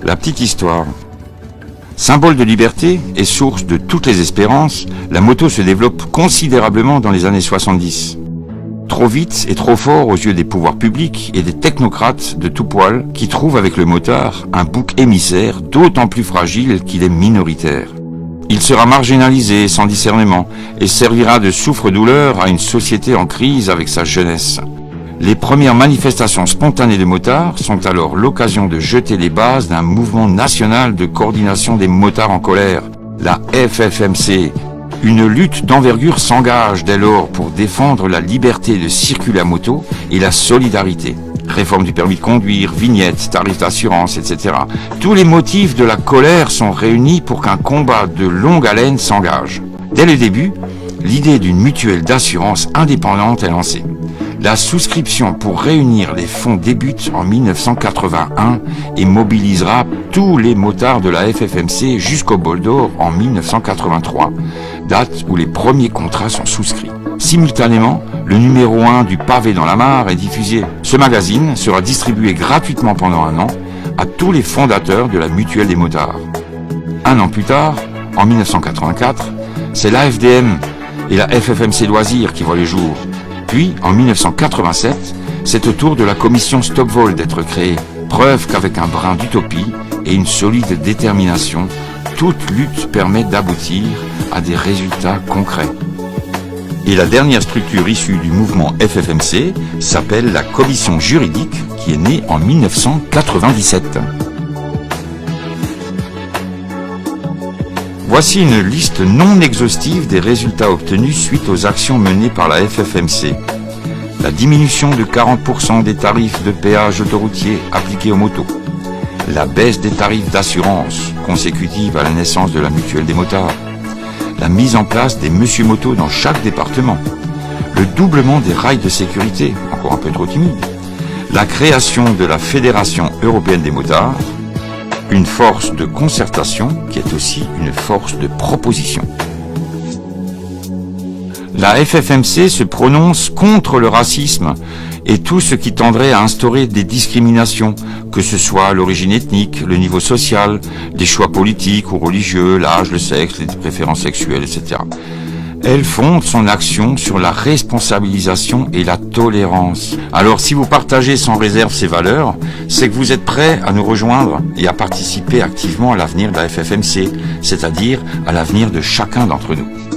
La petite histoire. Symbole de liberté et source de toutes les espérances, la moto se développe considérablement dans les années 70. Trop vite et trop fort aux yeux des pouvoirs publics et des technocrates de tout poil qui trouvent avec le motard un bouc émissaire d'autant plus fragile qu'il est minoritaire. Il sera marginalisé sans discernement et servira de souffre-douleur à une société en crise avec sa jeunesse. Les premières manifestations spontanées de motards sont alors l'occasion de jeter les bases d'un mouvement national de coordination des motards en colère, la FFMC. Une lutte d'envergure s'engage dès lors pour défendre la liberté de circuler à moto et la solidarité. Réforme du permis de conduire, vignettes, tarifs d'assurance, etc. Tous les motifs de la colère sont réunis pour qu'un combat de longue haleine s'engage. Dès le début, l'idée d'une mutuelle d'assurance indépendante est lancée. La souscription pour réunir les fonds débute en 1981 et mobilisera tous les motards de la FFMC jusqu'au bol d'or en 1983, date où les premiers contrats sont souscrits. Simultanément, le numéro 1 du Pavé dans la Mare est diffusé. Ce magazine sera distribué gratuitement pendant un an à tous les fondateurs de la mutuelle des motards. Un an plus tard, en 1984, c'est l'AFDM et la FFMC Loisirs qui voient le jour. Puis, en 1987, c'est au tour de la commission Stop-Vol d'être créée. Preuve qu'avec un brin d'utopie et une solide détermination, toute lutte permet d'aboutir à des résultats concrets. Et la dernière structure issue du mouvement FFMC s'appelle la commission juridique qui est née en 1997. Voici une liste non exhaustive des résultats obtenus suite aux actions menées par la FFMC. La diminution de 40% des tarifs de péage autoroutier appliqués aux motos. La baisse des tarifs d'assurance consécutive à la naissance de la mutuelle des motards. La mise en place des Monsieur Moto dans chaque département. Le doublement des rails de sécurité, encore un peu trop timide. La création de la Fédération européenne des motards. Une force de concertation qui est aussi une force de proposition. La FFMC se prononce contre le racisme et tout ce qui tendrait à instaurer des discriminations, que ce soit l'origine ethnique, le niveau social, les choix politiques ou religieux, l'âge, le sexe, les préférences sexuelles, etc. Elle fonde son action sur la responsabilisation et la tolérance. Alors si vous partagez sans réserve ces valeurs, c'est que vous êtes prêts à nous rejoindre et à participer activement à l'avenir de la FFMC, c'est-à-dire à l'avenir de chacun d'entre nous.